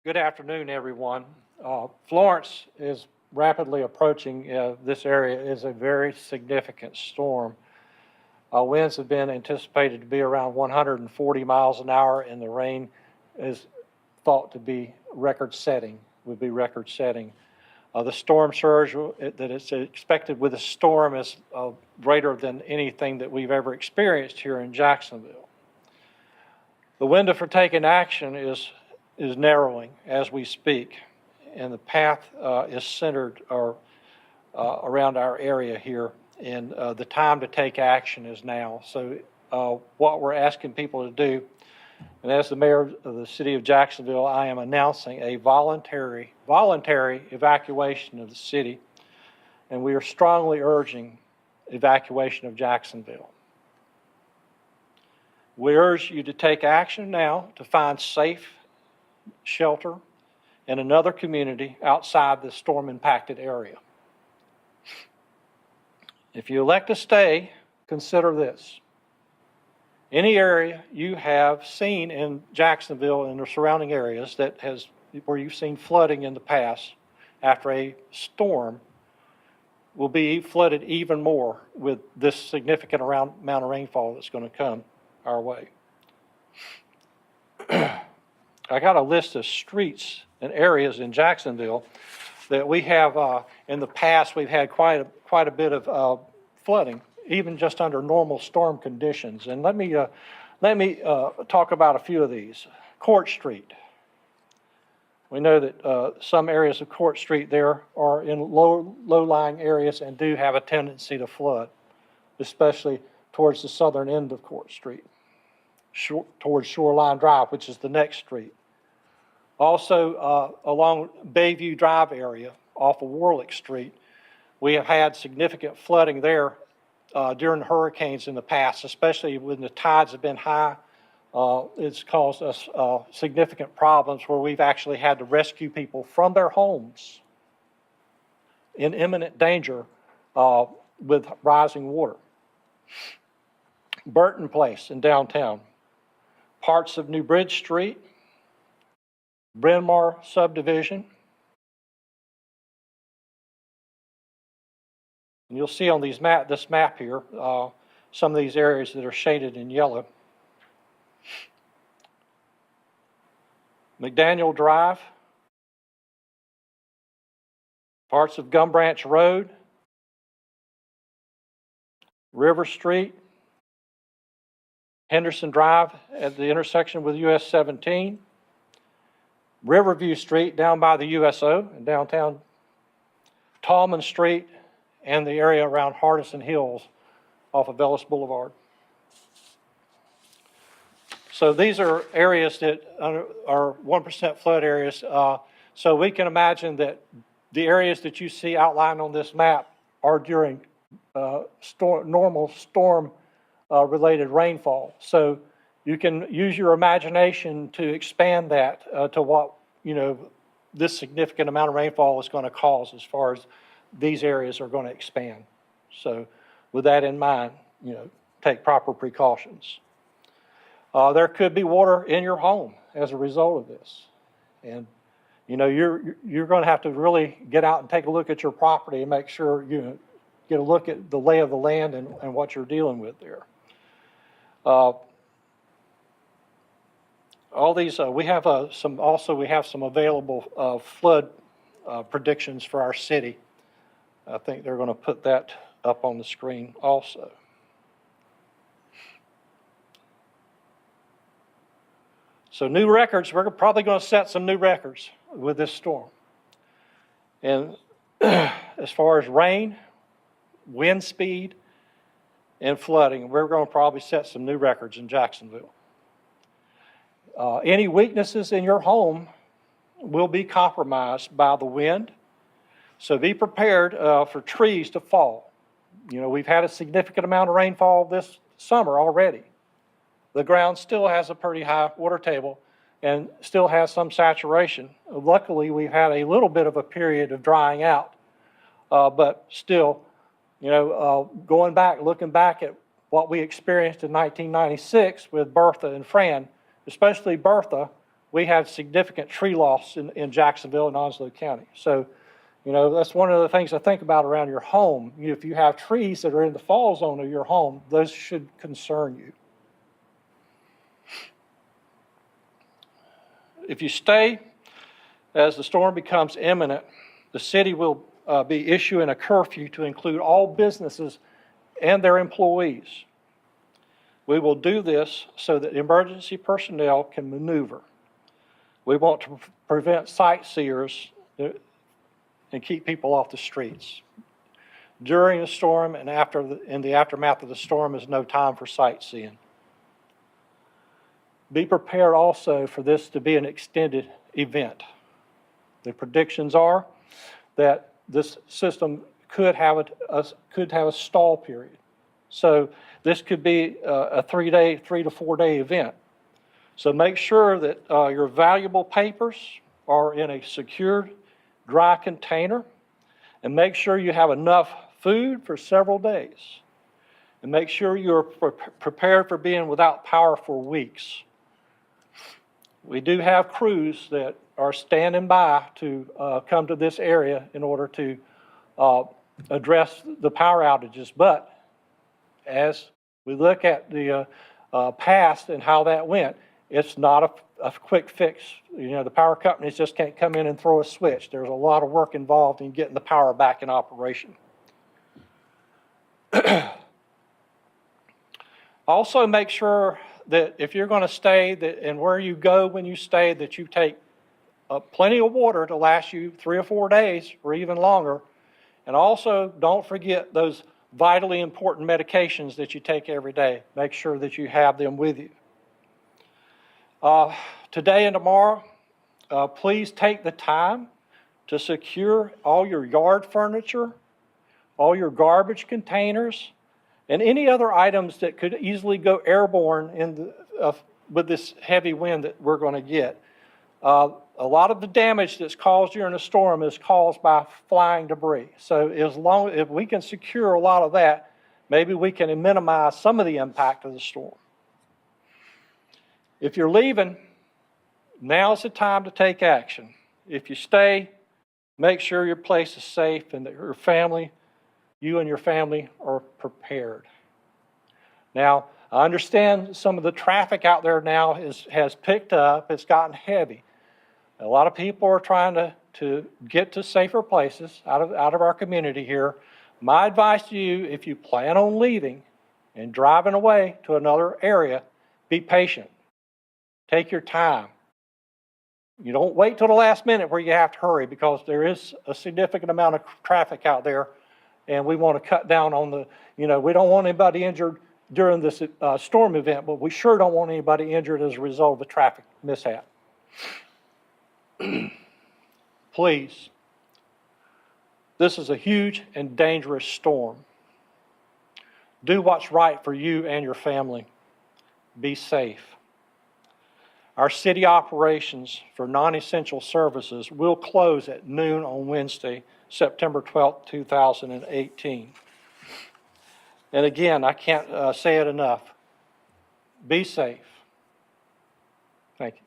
Good afternoon, everyone. Florence is rapidly approaching this area. It is a very significant storm. Winds have been anticipated to be around 140 miles an hour, and the rain is thought to be record-setting, The storm surge that is expected with a storm is greater than anything that we've ever experienced here in Jacksonville. The window for taking action is narrowing as we speak, and the path is centered around our area here, and the time to take action is now. So what we're asking people to do, and as the mayor of the city of Jacksonville, I am announcing a voluntary evacuation of the city, and we are strongly urging evacuation of Jacksonville. We urge you to take action now to find safe shelter in another community outside the storm-impacted area. If you elect to stay, consider this. Any area you have seen in Jacksonville and the surrounding areas where you've seen flooding in the past after a storm will be flooded even more with this significant amount of rainfall that's going to come our way. I got a list of streets and areas in Jacksonville that we have in the past. We've had quite a bit of flooding, even just under normal storm conditions. And let me talk about a few of these. Court Street. We know that some areas of Court Street there are in low-lying areas and do have a tendency to flood, especially towards the southern end of Court Street, towards Shoreline Drive, which is the next street. Also, along Bayview Drive area off of Warlick Street, we have had significant flooding there during hurricanes in the past, especially when the tides have been high. It's caused us significant problems where we've actually had to rescue people from their homes in imminent danger with rising water. Burton Place in downtown, parts of New Bridge Street, Bryn Mawr subdivision. And you'll see on this map here some of these areas that are shaded in yellow. McDaniel Drive, parts of Gum Branch Road, River Street, Henderson Drive at the intersection with US 17, Riverview Street down by the USO in downtown, Tallman Street, and the area around Hardison Hills off of Ellis Boulevard. So these are areas that are 1% flood areas. So we can imagine that the areas that you see outlined on this map are during normal storm related rainfall. So you can use your imagination to expand that to what, this significant amount of rainfall is going to cause as far as these areas are going to expand. So with that in mind, take proper precautions. There could be water in your home as a result of this. And, you're going to have to really get out and take a look at your property and make sure you get a look at the lay of the land and what you're dealing with there. All these, we have some available flood predictions for our city. I think they're going to put that up on the screen also. So new records, we're probably going to set some new records with this storm. And as far as rain, wind speed, and flooding, we're going to probably set some new records in Jacksonville. Any weaknesses in your home will be compromised by the wind, so be prepared for trees to fall. We've had a significant amount of rainfall this summer already. The ground still has a pretty high water table and still has some saturation. Luckily, we've had a little bit of a period of drying out, but still, looking back at what we experienced in 1996 with Bertha and Fran, especially Bertha, we had significant tree loss in Jacksonville and Onslow County. So, that's one of the things to think about around your home. If you have trees that are in the fall zone of your home, those should concern you. If you stay, as the storm becomes imminent, the city will be issuing a curfew to include all businesses and their employees. We will do this so that emergency personnel can maneuver. We want to prevent sightseers and keep people off the streets. During the storm and in the aftermath of the storm is no time for sightseeing. Be prepared also for this to be an extended event. The predictions are that this system could have a stall period. So this could be a 3 to 4 day event. So make sure that your valuable papers are in a secured, dry container, and make sure you have enough food for several days. And make sure you're prepared for being without power for weeks. We do have crews that are standing by to come to this area in order to address the power outages. But as we look at the past and how that went, it's not a quick fix. The power companies just can't come in and throw a switch. There's a lot of work involved in getting the power back in operation. Also, make sure that if you're going to stay, and where you go when you stay, that you take plenty of water to last you 3 or 4 days or even longer. And also, don't forget those vitally important medications that you take every day. Make sure that you have them with you. Today and tomorrow, please take the time to secure all your yard furniture, all your garbage containers, and any other items that could easily go airborne with this heavy wind that we're going to get. A lot of the damage that's caused during a storm is caused by flying debris. So if we can secure a lot of that, maybe we can minimize some of the impact of the storm. If you're leaving, now's the time to take action. If you stay, make sure your place is safe and that you and your family are prepared. Now, I understand some of the traffic out there now has picked up. It's gotten heavy. A lot of people are trying to get to safer places out of our community here. My advice to you, if you plan on leaving and driving away to another area, be patient. Take your time. You don't wait till the last minute where you have to hurry, because there is a significant amount of traffic out there, and we want to cut down on we don't want anybody injured during this storm event, but we sure don't want anybody injured as a result of a traffic mishap. Please, this is a huge and dangerous storm. Do what's right for you and your family. Be safe. Our city operations for non-essential services will close at noon on Wednesday, September 12th, 2018. And again, I can't say it enough. Be safe. Thank you.